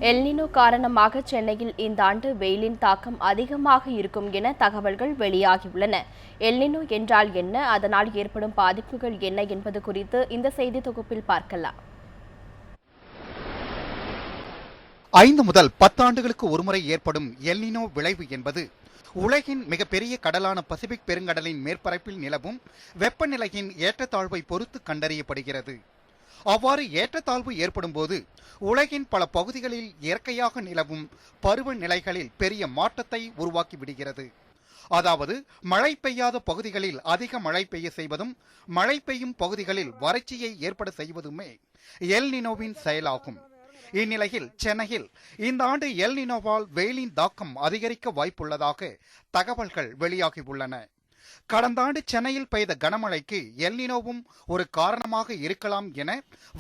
El Niño காரணமாக சென்னையில் இந்த ஆண்டு வெயிலின் தாக்கம் அதிகமாக இருக்கும் என தகவல்கள் வெளியாகியுள்ளன. எல்னினோ என்றால் என்ன, அதனால் ஏற்படும் பாதிப்புகள் என்ன என்பது குறித்து இந்த செய்தி தொகுப்பில் பார்க்கலாம். 5 முதல் 10 ஆண்டுகளுக்கு ஒருமுறை ஏற்படும் எல்னினோ விளைவு என்பது உலகின் மிகப்பெரிய கடலான பசிபிக் பெருங்கடலின் மேற்பரப்பில் நிலவும் வெப்பநிலையின் ஏற்றத்தாழ்வை பொறுத்து கண்டறியப்படுகிறது. அவ்வாறு ஏற்றத்தாழ்வு ஏற்படும் போது உலகின் பல பகுதிகளில் இயற்கையாக நிலவும் பருவநிலைகளில் பெரிய மாற்றத்தை உருவாக்கி விடுகிறது. அதாவது மழை பெய்யாத பகுதிகளில் அதிக மழை பெய்ய செய்வதும், மழை பெய்யும் பகுதிகளில் வறட்சியை ஏற்பட செய்வதுமே எல்னினோவின் செயலாகும். இந்நிலையில் சென்னையில் இந்த ஆண்டு எல்னினோவால் வெயிலின் தாக்கம் அதிகரிக்க வாய்ப்புள்ளதாக தகவல்கள் வெளியாகியுள்ளன. கடந்த ஆண்டு சென்னையில் பெய்த கனமழைக்கு எல்னினோவும் ஒரு காரணமாக இருக்கலாம் என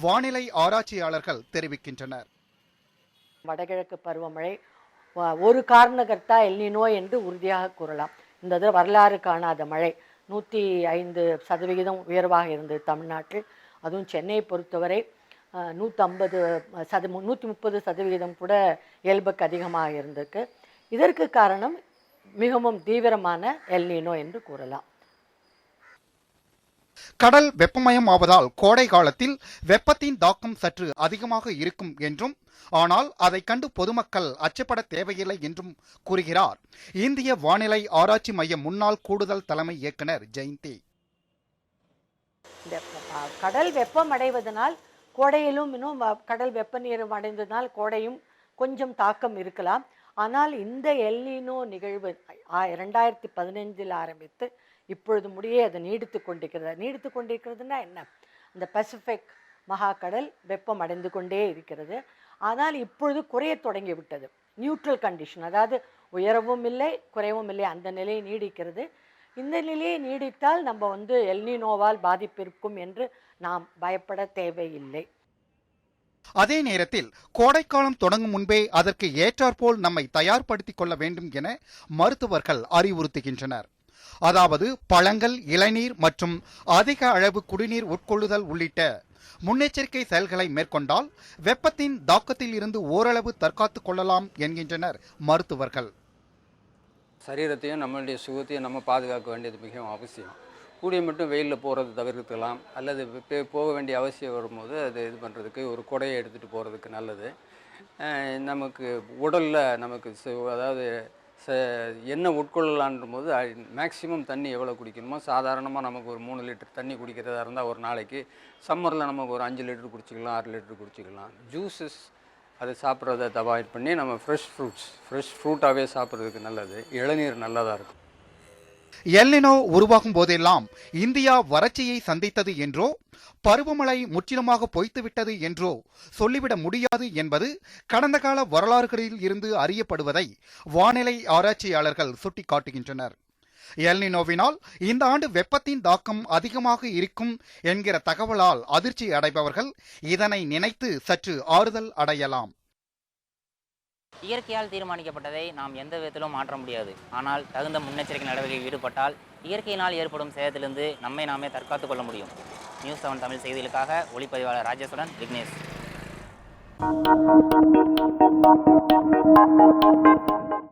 வானிலை ஆராய்ச்சியாளர்கள் தெரிவிக்கின்றனர். வடகிழக்கு பருவமழை ஒரு காரணகர்த்தா எல்னினோ என்று உறுதியாக கூறலாம். இந்த வரலாறு காணாத மழை 105% உயர்வாக இருந்தது தமிழ்நாட்டில். அதுவும் சென்னையை பொறுத்தவரை 130% கூட இயல்புக்கு அதிகமாக இருந்திருக்கு. இதற்கு காரணம் மிகவும் தீவிரமான எல்னினோ என்று கூறலாம். கடல் வெப்பமயம் ஆவதால் கோடை காலத்தில் வெப்பத்தின் தாக்கம் சற்று அதிகமாக இருக்கும் என்றும், ஆனால் அதை கண்டு பொதுமக்கள் அச்சப்பட தேவையில்லை என்றும் கூறுகிறார் இந்திய வானிலை ஆராய்ச்சி மைய முன்னாள் கூடுதல் தலைமை இயக்குனர் ஜெயந்தி. கடல் வெப்பம் அடைவதனால் கோடையிலும் இன்னும் கடல் வெப்பநீர் அடைந்ததனால் கோடையும் கொஞ்சம் தாக்கம் இருக்கலாம். ஆனால் இந்த எல்னினோ நிகழ்வு 2015 ஆரம்பித்து இப்பொழுது முடியே அது நீடித்து கொண்டிருக்கிறதுனா என்ன, இந்த பசிபிக் மகாக்கடல் வெப்பம் அடைந்து கொண்டே இருக்கிறது. ஆனால் இப்பொழுது குறைய தொடங்கிவிட்டது. நியூட்ரல் கண்டிஷன், அதாவது உயரவும் இல்லை குறைவும் இல்லை, அந்த நிலையை நீடிக்கிறது. இந்த நிலையை நீடித்தால் நம்ம எல்னினோவால் பாதிப்பு இருக்கும் என்று நாம் பயப்பட தேவையில்லை. அதே நேரத்தில் கோடைக்காலம் தொடங்கும் முன்பே அதற்கு ஏற்றாற்போல் நம்மை தயார்படுத்திக் கொள்ள வேண்டும் என மருத்துவர்கள் அறிவுறுத்துகின்றனர். அதாவது பழங்கள், இளநீர் மற்றும் அதிக அளவு குடிநீர் உட்கொள்ளுதல் உள்ளிட்ட முன்னெச்சரிக்கை செயல்களை மேற்கொண்டால் வெப்பத்தின் தாக்கத்தில் இருந்து ஓரளவு தற்காத்துக் கொள்ளலாம் என்கின்றனர் மருத்துவர்கள். சரீரத்தையும் நம்மளுடைய சுகத்தையும் நம்ம பாதுகாக்க வேண்டியது மிகவும் அவசியம். கூடிய மட்டும் வெயிலில் போகிறது தவிர்க்கலாம், அல்லது போக வேண்டிய அவசியம் வரும்போது அது இது பண்ணுறதுக்கு ஒரு குடையை எடுத்துகிட்டு போகிறதுக்கு நல்லது. நமக்கு உடலில் நமக்கு அதாவது என்ன உட்கொள்ளலான்ற போது மேக்ஸிமம் தண்ணி எவ்வளோ குடிக்கணுமோ, சாதாரணமாக நமக்கு ஒரு 3 லிட்டர் தண்ணி குடிக்கிறதா இருந்தால் ஒரு நாளைக்கு, சம்மரில் நமக்கு ஒரு 5 லிட்டர் குடிச்சிக்கலாம், 6 லிட்டர் குடிச்சிக்கலாம். ஜூஸஸ் அதை சாப்பிட்றத அவாய்ட் பண்ணி நம்ம ஃப்ரெஷ் ஃப்ரூட்டாகவே சாப்பிட்றதுக்கு நல்லது. இளநீர் நல்லதாக இருக்கும். எல்னினோ உருவாகும் போதெல்லாம் இந்தியா வறட்சியை சந்தித்தது என்றோ, பருவமழை முற்றிலுமாக பொய்த்துவிட்டது என்றோ சொல்லிவிட முடியாது என்பது கடந்த கால வரலாறுகளில் இருந்து அறியப்படுவதை வானிலை ஆராய்ச்சியாளர்கள் சுட்டிக்காட்டுகின்றனர். எல்னினோவினால் இந்த ஆண்டு வெப்பத்தின் தாக்கம் அதிகமாக இருக்கும் என்கிற தகவலால் அதிர்ச்சி அடைபவர்கள் இதனை நினைத்து சற்று ஆறுதல் அடையலாம். இயற்கையால் தீர்மானிக்கப்பட்டதை நாம் எந்த விதத்திலும் மாற்ற முடியாது. ஆனால் தகுந்த முன்னெச்சரிக்கை நடவடிக்கையில் ஈடுபட்டால் இயற்கையினால் ஏற்படும் சேதத்திலிருந்து நம்மை நாமே தற்காத்துக் கொள்ள முடியும். நியூஸ் 7 தமிழ் செய்திகளுக்காக ஒளிப்பதிவாளர் ராஜேஸ்வரன், விக்னேஷ்.